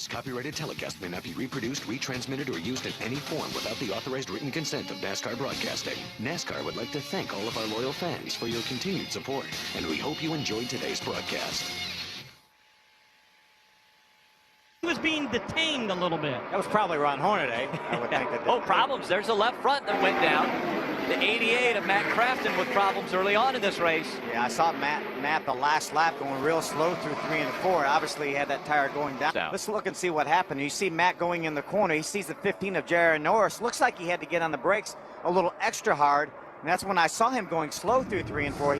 copyrighted telecast may not be reproduced, retransmitted, or used in any form without the authorized written consent of NASCAR Broadcasting. NASCAR would like to thank all of our loyal fans for your continued support, and we hope you enjoyed today's broadcast. He was being detained a little bit. That was probably Ron Hornaday, I would think. Oh, problems. There's a left front that went down. The 88 of Matt Craftsman with problems early on in this race. Yeah, I saw Matt the last lap going real slow through 3 and 4. Obviously, he had that tire going down. Let's look and see what happened. You see Matt going in the corner. He sees the 15 of J.R. Norris. Looks like he had to get on the brakes a little extra hard. And that's when I saw him going slow through 3 and 4.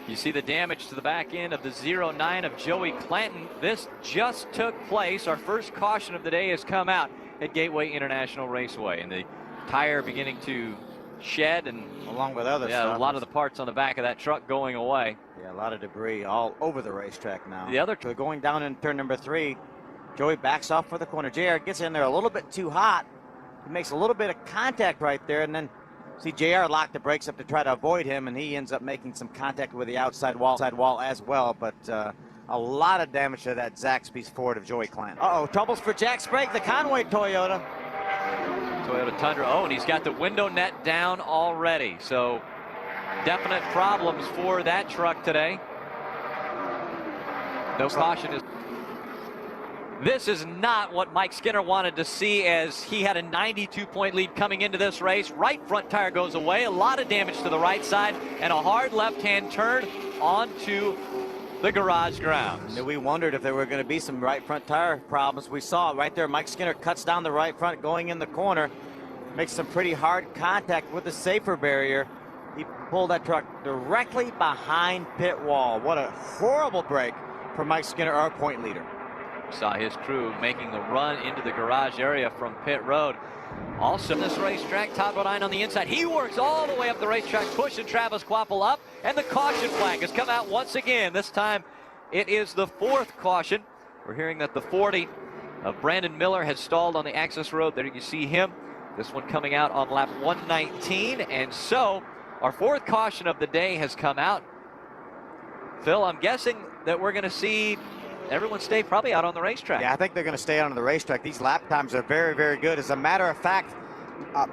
You see the damage to the back end of the 09 of Joey Clanton. This just took place. Our first caution of the day has come out at Gateway International Raceway. And the tire beginning to shed, and along with other stuff. A lot of the parts on the back of that truck going away. Yeah, a lot of debris all over the racetrack now. The other going down in turn number 3. Joey backs off for the corner. JR gets in there a little bit too hot. He makes a little bit of contact right there, and then see JR lock the brakes up to try to avoid him, and he ends up making some contact with the outside wall as well. But a lot of damage to that Zaxby's Ford of Joey Clanton. Uh-oh, troubles for Jack Sprague, the Conway Toyota Tundra. Oh, and he's got the window net down already. So definite problems for that truck today. No caution. This is not what Mike Skinner wanted to see, as he had a 92-point lead coming into this race. Right front tire goes away. A lot of damage to the right side, and a hard left-hand turn onto the garage grounds. We wondered if there were going to be some right front tire problems. We saw it right there. Mike Skinner cuts down the right front going in the corner, makes some pretty hard contact with the safer barrier. He pulled that truck directly behind pit wall. What a horrible break for Mike Skinner, our point leader. Saw his crew making the run into the garage area from pit road. Also, this racetrack, Todd Bodine on the inside. He works all the way up the racetrack, pushing Travis Quapple up, and the caution flag has come out once again. This time, it is the 4th caution. We're hearing that the 40 of Brandon Miller has stalled on the access road. There you see him. This one coming out on lap 119, and so our 4th caution of the day has come out. Phil, I'm guessing that we're going to see everyone stay probably out on the racetrack. Yeah, I think they're going to stay out on the racetrack. These lap times are very, very good. As a matter of fact,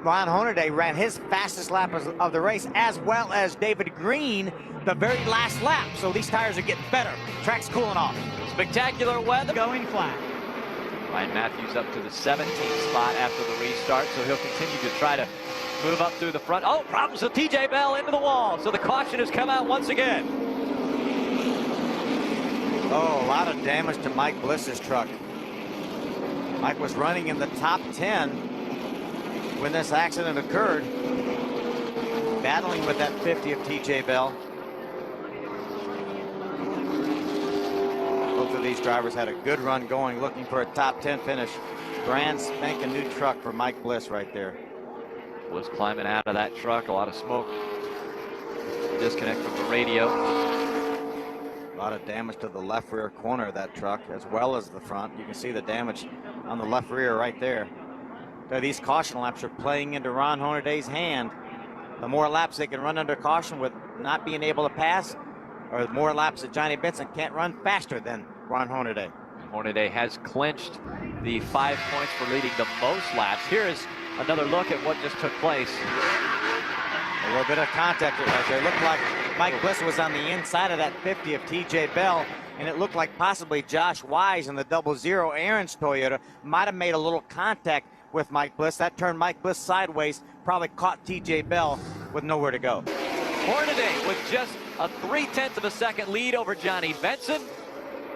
Ron Hornaday ran his fastest lap of the race, as well as David Green the very last lap. So these tires are getting better. Track's cooling off. Spectacular weather. Going flat. Ryan Matthews up to the 17th spot after the restart, so he'll continue to try to move up through the front. Oh, problems with TJ Bell into the wall. So the caution has come out once again. Oh, a lot of damage to Mike Bliss's truck. Mike was running in the top 10 when this accident occurred, battling with that 50 of TJ Bell. Both of these drivers had a good run going, looking for a top 10 finish. Brand spanking new truck for Mike Bliss right there. Was climbing out of that truck, a lot of smoke. Disconnect from the radio. A lot of damage to the left rear corner of that truck, as well as the front. You can see the damage on the left rear right there. So these caution laps are playing into Ron Hornaday's hand. The more laps they can run under caution with not being able to pass, or the more laps that Johnny Benson can't run faster than Ron Hornaday. Hornaday has clinched the 5 points for leading the most laps. Here is another look at what just took place. A little bit of contact right there. It looked like Mike Bliss was on the inside of that 50 of TJ Bell, and it looked like possibly Josh Wise in the 00 Aaron's Toyota might have made a little contact with Mike Bliss. That turned Mike Bliss sideways, probably caught TJ Bell with nowhere to go. Hornaday with just a 0.3 of a second lead over Johnny Benson.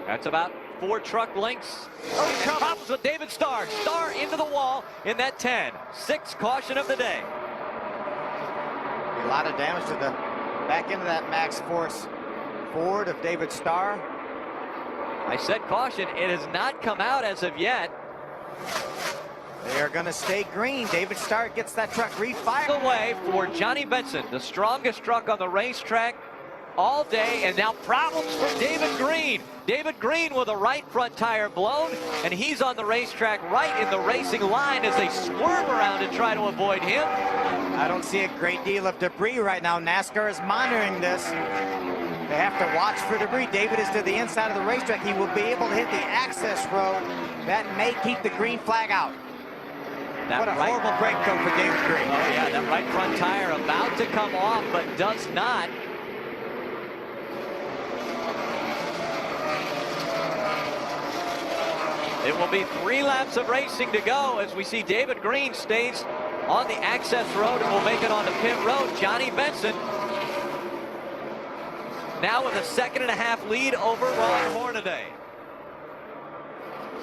That's about 4 truck lengths. Oh, problems with David Starr. Starr into the wall in that 10. 6th caution of the day. A lot of damage to the back end of that Max Force Ford of David Starr. I said caution. It has not come out as of yet. They are going to stay green. David Starr gets that truck refired. Away for Johnny Benson, the strongest truck on the racetrack all day, and now problems for David Green. David Green with a right front tire blown, and he's on the racetrack right in the racing line as they swerve around and try to avoid him. I don't see a great deal of debris right now. NASCAR is monitoring this. They have to watch for debris. David is to the inside of the racetrack. He will be able to hit the access road. That may keep the green flag out. What a horrible break, though, for David Green. Oh, yeah, that right front tire about to come off, but does not. It will be 3 laps of racing to go as we see David Green stays on the access road and will make it onto pit road. Johnny Benson now with a 2.5 lead over Ron Hornaday.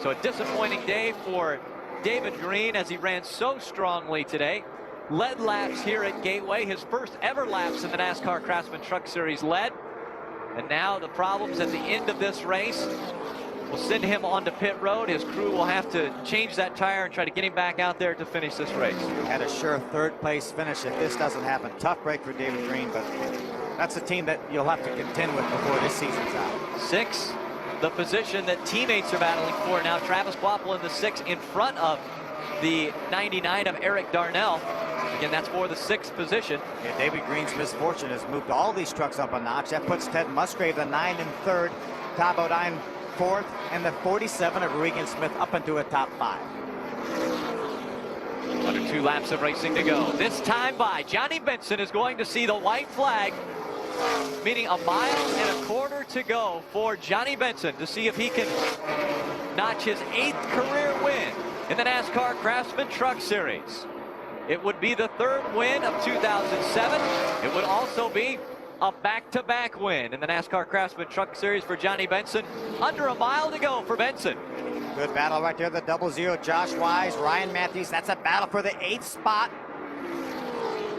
So a disappointing day for David Green as he ran so strongly today. Led laps here at Gateway, his first ever laps in the NASCAR Craftsman Truck Series led. And now the problems at the end of this race will send him onto pit road. His crew will have to change that tire and try to get him back out there to finish this race. Had a sure 3rd place finish if this doesn't happen. Tough break for David Green, but that's a team that you'll have to contend with before this season's out. 6, the position that teammates are battling for now. Travis Quapple in the 6 in front of the 99 of Eric Darnell. Again, that's for the 6th position. Yeah, David Green's misfortune has moved all these trucks up a notch. That puts Ted Musgrave, the 9 and 3rd, Todd Bodine 4th, and the 47 of Regan Smith up into a top 5. Under 2 laps of racing to go. This time by Johnny Benson is going to see the white flag, meaning 1.25 miles to go for Johnny Benson to see if he can notch his 8th career win in the NASCAR Craftsman Truck Series. It would be the 3rd win of 2007. It would also be a back-to-back win in the NASCAR Craftsman Truck Series for Johnny Benson. Under 1 mile to go for Benson. Good battle right there, the 00. Josh Wise, Ryan Matthews. That's a battle for the 8th spot.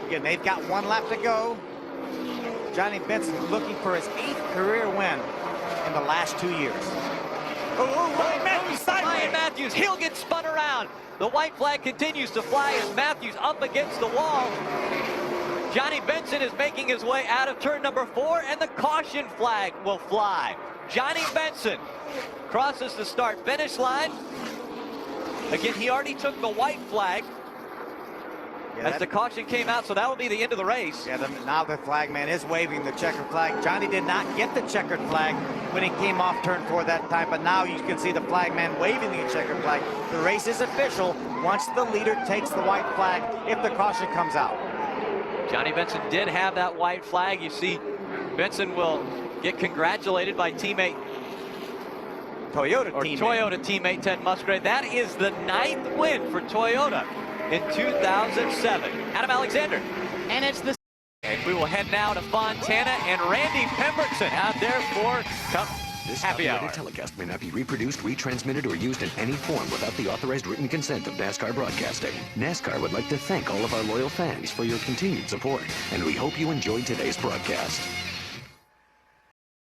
Again, they've got 1 lap to go. Johnny Benson looking for his 8th career win in the last 2 years. Ryan Matthews sideways. Ryan Matthews, he'll get spun around. The white flag continues to fly as Matthews up against the wall. Johnny Benson is making his way out of turn number 4, and the caution flag will fly. Johnny Benson crosses the start-finish line. Again, he already took the white flag as the caution came out, so that will be the end of the race. Yeah, now the flag man is waving the checkered flag. Johnny did not get the checkered flag when he came off turn 4 that time, but now you can see the flag man waving the checkered flag. The race is official once the leader takes the white flag if the caution comes out. Johnny Benson did have that white flag. You see Benson will get congratulated by Toyota teammate Ted Musgrave. That is the 9th win for Toyota in 2007. Adam Alexander. And it's the... And we will head now to Fontana and Randy Pemberton out there for This happy hour. copyrighted telecast may not be reproduced, retransmitted, or used in any form without the authorized written consent of NASCAR Broadcasting. NASCAR would like to thank all of our loyal fans for your continued support, and we hope you enjoyed today's broadcast.